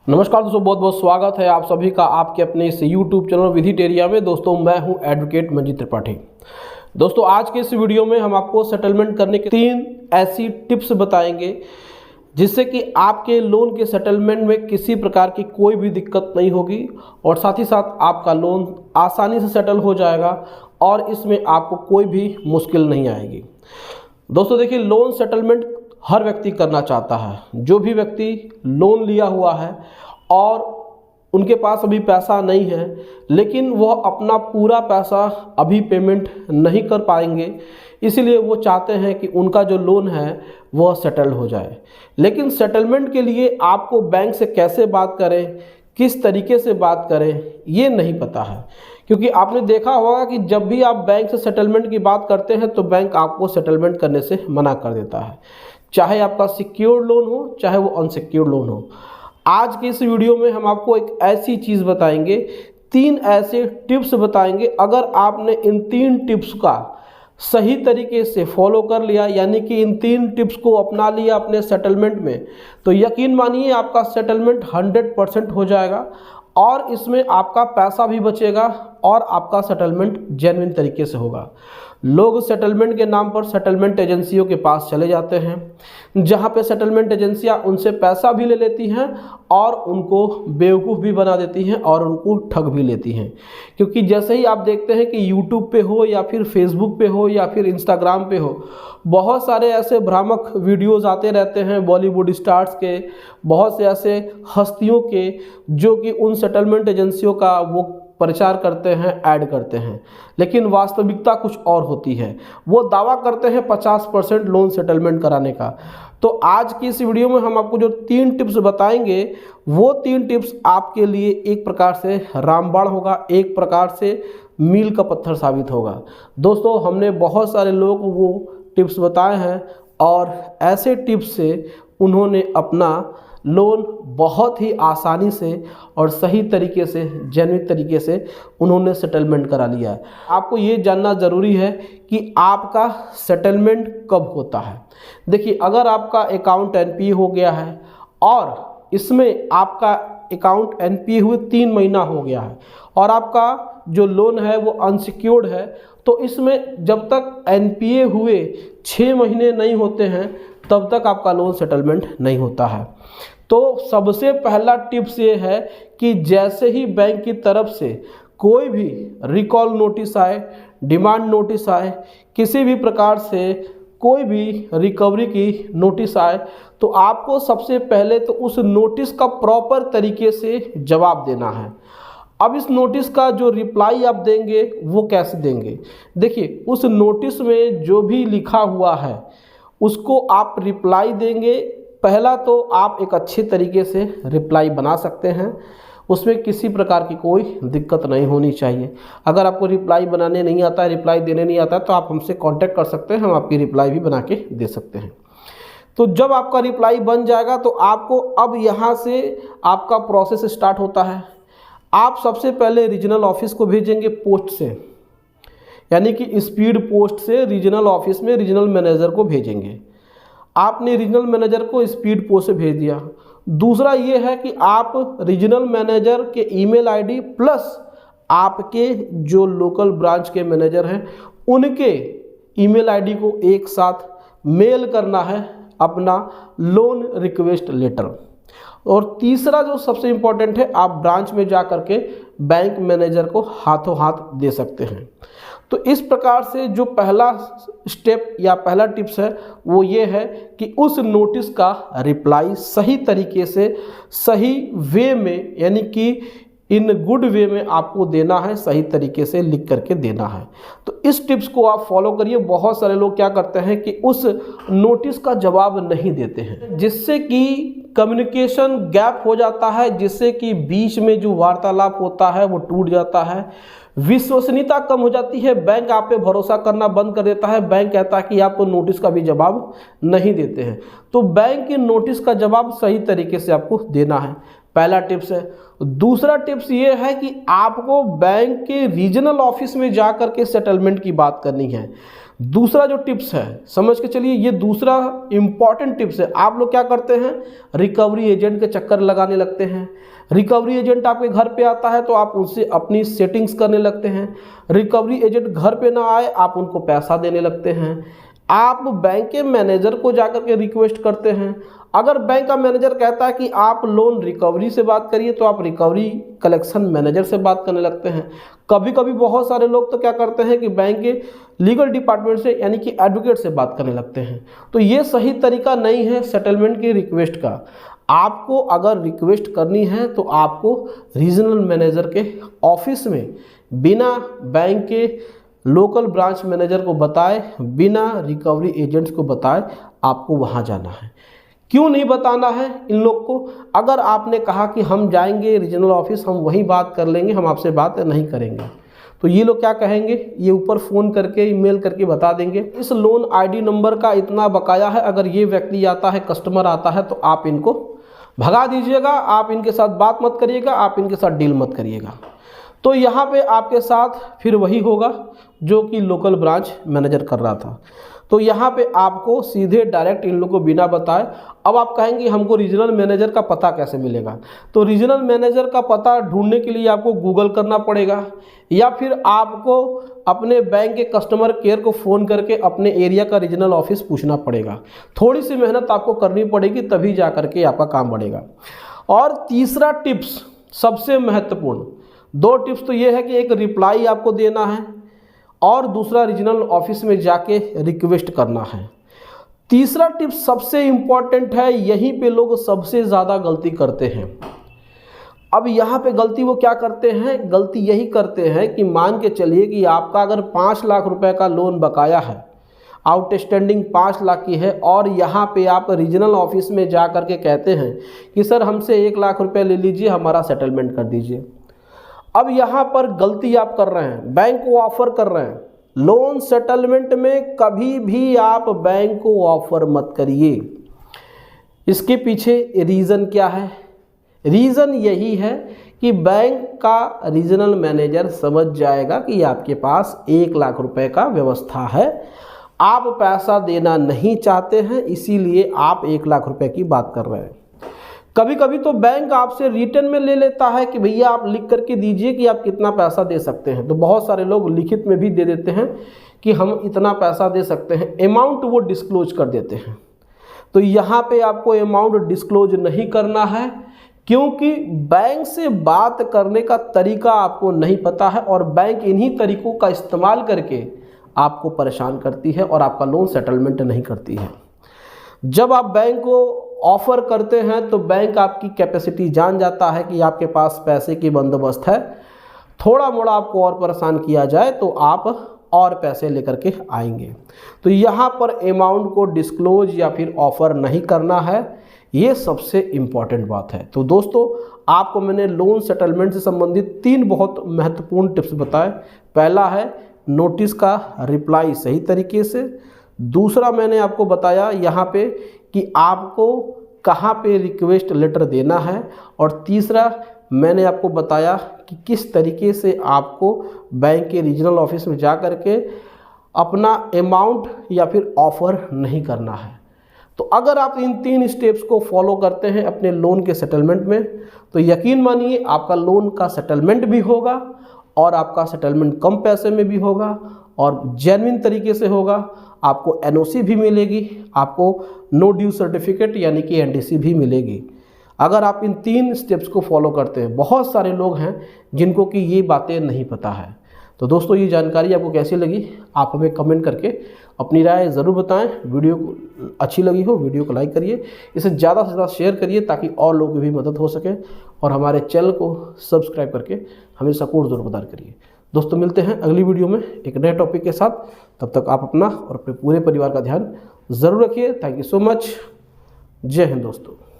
नमस्कार दोस्तों, बहुत बहुत स्वागत है आप सभी का आपके अपने इस YouTube चैनल विधिटेरिया में। दोस्तों मैं हूं एडवोकेट मंजीत त्रिपाठी। दोस्तों आज के इस वीडियो में हम आपको सेटलमेंट करने के 3 ऐसी टिप्स बताएंगे जिससे कि आपके लोन के सेटलमेंट में किसी प्रकार की कोई भी दिक्कत नहीं होगी और साथ ही साथ आपका लोन आसानी से सेटल हो जाएगा और इसमें आपको कोई भी मुश्किल नहीं आएगी। दोस्तों देखिए, लोन सेटलमेंट हर व्यक्ति करना चाहता है। जो भी व्यक्ति लोन लिया हुआ है और उनके पास अभी पैसा नहीं है, लेकिन वह अपना पूरा पैसा अभी पेमेंट नहीं कर पाएंगे, इसीलिए वो चाहते हैं कि उनका जो लोन है वह सेटल हो जाए। लेकिन सेटलमेंट के लिए आपको बैंक से कैसे बात करें, किस तरीके से बात करें, ये नहीं पता है। क्योंकि आपने देखा होगा कि जब भी आप बैंक से सेटलमेंट की बात करते हैं तो बैंक आपको सेटलमेंट करने से मना कर देता है, चाहे आपका सिक्योर्ड लोन हो चाहे वो अनसिक्योर्ड लोन हो। आज के इस वीडियो में हम आपको एक ऐसी चीज़ बताएंगे, 3 ऐसे टिप्स बताएंगे। अगर आपने इन 3 टिप्स का सही तरीके से फॉलो कर लिया, यानी कि इन 3 टिप्स को अपना लिया अपने सेटलमेंट में, तो यकीन मानिए आपका सेटलमेंट 100% हो जाएगा और इसमें आपका पैसा भी बचेगा और आपका सेटलमेंट जेन्युइन तरीके से होगा। लोग सेटलमेंट के नाम पर सेटलमेंट एजेंसियों के पास चले जाते हैं, जहां पे सेटलमेंट एजेंसियां उनसे पैसा भी ले लेती हैं और उनको बेवकूफ़ भी बना देती हैं और उनको ठग भी लेती हैं। क्योंकि जैसे ही आप देखते हैं कि यूट्यूब पे हो या फिर फेसबुक पे हो या फिर इंस्टाग्राम पे हो, बहुत सारे ऐसे भ्रामक वीडियोज़ आते रहते हैं बॉलीवुड स्टार्स के, बहुत से ऐसे हस्तियों के, जो कि उन सेटलमेंट एजेंसियों का वो प्रचार करते हैं, ऐड करते हैं। लेकिन वास्तविकता कुछ और होती है। वो दावा करते हैं 50% लोन सेटलमेंट कराने का। तो आज की इस वीडियो में हम आपको जो 3 टिप्स बताएंगे, वो 3 टिप्स आपके लिए एक प्रकार से रामबाण होगा, एक प्रकार से मील का पत्थर साबित होगा। दोस्तों हमने बहुत सारे लोगों को वो टिप्स बताए हैं और ऐसे टिप्स से उन्होंने अपना लोन बहुत ही आसानी से और सही तरीके से, जेन्युइन तरीके से उन्होंने सेटलमेंट करा लिया है। आपको ये जानना ज़रूरी है कि आपका सेटलमेंट कब होता है। देखिए, अगर आपका अकाउंट एनपीए हो गया है और इसमें आपका अकाउंट एनपीए हुए 3 महीना हो गया है और आपका जो लोन है वो अनसिक्योर्ड है, तो इसमें जब तक एनपीए हुए 6 महीने नहीं होते हैं तब तक आपका लोन सेटलमेंट नहीं होता है। तो सबसे पहला टिप्स ये है कि जैसे ही बैंक की तरफ से कोई भी रिकॉल नोटिस आए, डिमांड नोटिस आए, किसी भी प्रकार से कोई भी रिकवरी की नोटिस आए, तो आपको सबसे पहले तो उस नोटिस का प्रॉपर तरीके से जवाब देना है। अब इस नोटिस का जो रिप्लाई आप देंगे वो कैसे देंगे? देखिए, उस नोटिस में जो भी लिखा हुआ है उसको आप रिप्लाई देंगे। पहला तो आप एक अच्छे तरीके से रिप्लाई बना सकते हैं, उसमें किसी प्रकार की कोई दिक्कत नहीं होनी चाहिए। अगर आपको रिप्लाई बनाने नहीं आता है, रिप्लाई देने नहीं आता है, तो आप हमसे कांटेक्ट कर सकते हैं, हम आपकी रिप्लाई भी बना के दे सकते हैं। तो जब आपका रिप्लाई बन जाएगा तो आपको अब यहाँ से आपका प्रोसेस स्टार्ट होता है। आप सबसे पहले रीजनल ऑफिस को भेजेंगे पोस्ट से, यानी कि स्पीड पोस्ट से रीजनल ऑफिस में रीजनल मैनेजर को भेजेंगे। आपने रीजनल मैनेजर को स्पीड पोस्ट से भेज दिया। दूसरा ये है कि आप रीजनल मैनेजर के ईमेल आईडी प्लस आपके जो लोकल ब्रांच के मैनेजर हैं उनके ईमेल आईडी को एक साथ मेल करना है अपना लोन रिक्वेस्ट लेटर। और तीसरा जो सबसे इम्पोर्टेंट है, आप ब्रांच में जा करके बैंक मैनेजर को हाथों हाथ दे सकते हैं। तो इस प्रकार से जो पहला स्टेप या पहला टिप्स है वो ये है कि उस नोटिस का रिप्लाई सही तरीके से, सही वे में, यानी कि इन गुड वे में आपको देना है, सही तरीके से लिख करके देना है। तो इस टिप्स को आप फॉलो करिए। बहुत सारे लोग क्या करते हैं कि उस नोटिस का जवाब नहीं देते हैं, जिससे कि कम्युनिकेशन गैप हो जाता है, जिससे कि बीच में जो वार्तालाप होता है वो टूट जाता है, विश्वसनीयता कम हो जाती है, बैंक आप पे भरोसा करना बंद कर देता है। बैंक कहता है कि आप तो नोटिस का भी जवाब नहीं देते हैं। तो बैंक की नोटिस का जवाब सही तरीके से आपको देना है। पहला टिप्स है। दूसरा टिप्स ये है कि आपको बैंक के रीजनल ऑफिस में जा कर के सेटलमेंट की बात करनी है। दूसरा जो टिप्स है समझ के चलिए, ये दूसरा इम्पॉर्टेंट टिप्स है। आप लोग क्या करते हैं, रिकवरी एजेंट के चक्कर लगाने लगते हैं। रिकवरी एजेंट आपके घर पे आता है तो आप उनसे अपनी सेटिंग्स करने लगते हैं। रिकवरी एजेंट घर पे ना आए, आप उनको पैसा देने लगते हैं। आप बैंक के मैनेजर को जाकर के रिक्वेस्ट करते हैं। अगर बैंक का मैनेजर कहता है कि आप लोन रिकवरी से बात करिए तो आप रिकवरी कलेक्शन मैनेजर से बात करने लगते हैं। कभी कभी बहुत सारे लोग तो क्या करते हैं कि बैंक के लीगल डिपार्टमेंट से यानी कि एडवोकेट से बात करने लगते हैं। तो ये सही तरीका नहीं है सेटलमेंट की रिक्वेस्ट का। आपको अगर रिक्वेस्ट करनी है तो आपको रीजनल मैनेजर के ऑफिस में बिना बैंक के लोकल ब्रांच मैनेजर को बताए, बिना रिकवरी एजेंट्स को बताए आपको वहाँ जाना है। क्यों नहीं बताना है इन लोग को? अगर आपने कहा कि हम जाएंगे रीजनल ऑफिस, हम वहीं बात कर लेंगे, हम आपसे बात नहीं करेंगे, तो ये लोग क्या कहेंगे, ये ऊपर फ़ोन करके ईमेल करके बता देंगे इस लोन आईडी नंबर का इतना बकाया है, अगर ये व्यक्ति आता है, कस्टमर आता है तो आप इनको भगा दीजिएगा, आप इनके साथ बात मत करिएगा, आप इनके साथ डील मत करिएगा। तो यहाँ पे आपके साथ फिर वही होगा जो कि लोकल ब्रांच मैनेजर कर रहा था। तो यहाँ पे आपको सीधे डायरेक्ट इन लोगों को बिना बताए, अब आप कहेंगे हमको रीजनल मैनेजर का पता कैसे मिलेगा? तो रीजनल मैनेजर का पता ढूंढने के लिए आपको गूगल करना पड़ेगा, या फिर आपको अपने बैंक के कस्टमर केयर को फ़ोन करके अपने एरिया का रीजनल ऑफिस पूछना पड़ेगा। थोड़ी सी मेहनत आपको करनी पड़ेगी, तभी जा करके आपका काम बढ़ेगा। और तीसरा टिप्स सबसे महत्वपूर्ण, दो टिप्स तो ये है कि एक रिप्लाई आपको देना है और दूसरा रीजनल ऑफिस में जाके रिक्वेस्ट करना है। तीसरा टिप्स सबसे इम्पॉर्टेंट है, यहीं पे लोग सबसे ज़्यादा गलती करते हैं। अब यहाँ पे गलती वो क्या करते हैं, गलती यही करते हैं कि मान के चलिए कि आपका अगर 5 लाख रुपए का लोन बकाया है, आउटस्टैंडिंग 5 लाख की है, और यहाँ पे आप रीजनल ऑफिस में जा कर के कहते हैं कि सर हमसे 1 लाख रुपए ले लीजिए, हमारा सेटलमेंट कर दीजिए। अब यहाँ पर गलती आप कर रहे हैं, बैंक को ऑफर कर रहे हैं। लोन सेटलमेंट में कभी भी आप बैंक को ऑफर मत करिए। इसके पीछे रीज़न क्या है? रीज़न यही है कि बैंक का रीजनल मैनेजर समझ जाएगा कि आपके पास 1 लाख रुपए का व्यवस्था है, आप पैसा देना नहीं चाहते हैं, इसीलिए आप 1 लाख रुपए की बात कर रहे हैं। कभी कभी तो बैंक आपसे रिटर्न में ले लेता है कि भैया आप लिख करके दीजिए कि आप कितना पैसा दे सकते हैं। तो बहुत सारे लोग लिखित में भी दे देते हैं कि हम इतना पैसा दे सकते हैं, अमाउंट वो डिस्क्लोज कर देते हैं। तो यहाँ पे आपको अमाउंट डिस्क्लोज नहीं करना है, क्योंकि बैंक से बात करने का तरीका आपको नहीं पता है और बैंक इन्हीं तरीकों का इस्तेमाल करके आपको परेशान करती है और आपका लोन सेटलमेंट नहीं करती है। जब आप बैंक को ऑफ़र करते हैं तो बैंक आपकी कैपेसिटी जान जाता है कि आपके पास पैसे की बंदोबस्त है, थोड़ा मोड़ा आपको और परेशान किया जाए तो आप और पैसे लेकर के आएंगे। तो यहाँ पर अमाउंट को डिस्क्लोज या फिर ऑफ़र नहीं करना है, ये सबसे इम्पॉर्टेंट बात है। तो दोस्तों, आपको मैंने लोन सेटलमेंट से संबंधित 3 बहुत महत्वपूर्ण टिप्स बताए। पहला है नोटिस का रिप्लाई सही तरीके से। दूसरा मैंने आपको बताया यहाँ पे कि आपको कहाँ पे रिक्वेस्ट लेटर देना है। और तीसरा मैंने आपको बताया कि किस तरीके से आपको बैंक के रीजनल ऑफिस में जा कर के अपना अमाउंट या फिर ऑफ़र नहीं करना है। तो अगर आप इन 3 स्टेप्स को फॉलो करते हैं अपने लोन के सेटलमेंट में, तो यकीन मानिए आपका लोन का सेटलमेंट भी होगा और आपका सेटलमेंट कम पैसे में भी होगा और जेन्युइन तरीके से होगा। आपको एनओसी भी मिलेगी, आपको नो ड्यू सर्टिफिकेट यानी कि एनडीसी भी मिलेगी, अगर आप इन 3 स्टेप्स को फॉलो करते हैं। बहुत सारे लोग हैं जिनको कि ये बातें नहीं पता है। तो दोस्तों, ये जानकारी आपको कैसी लगी आप हमें कमेंट करके अपनी राय ज़रूर बताएं। वीडियो अच्छी लगी हो वीडियो को लाइक करिए, इसे ज़्यादा से ज़्यादा शेयर करिए ताकि और लोगों की भी मदद हो सके, और हमारे चैनल को सब्सक्राइब करके हमें सपोर्ट ज़रूर प्रदान करिए। दोस्तों, मिलते हैं अगली वीडियो में एक नए टॉपिक के साथ। तब तक आप अपना और अपने पूरे परिवार का ध्यान ज़रूर रखिए। Thank you so much. जय हिंद दोस्तों।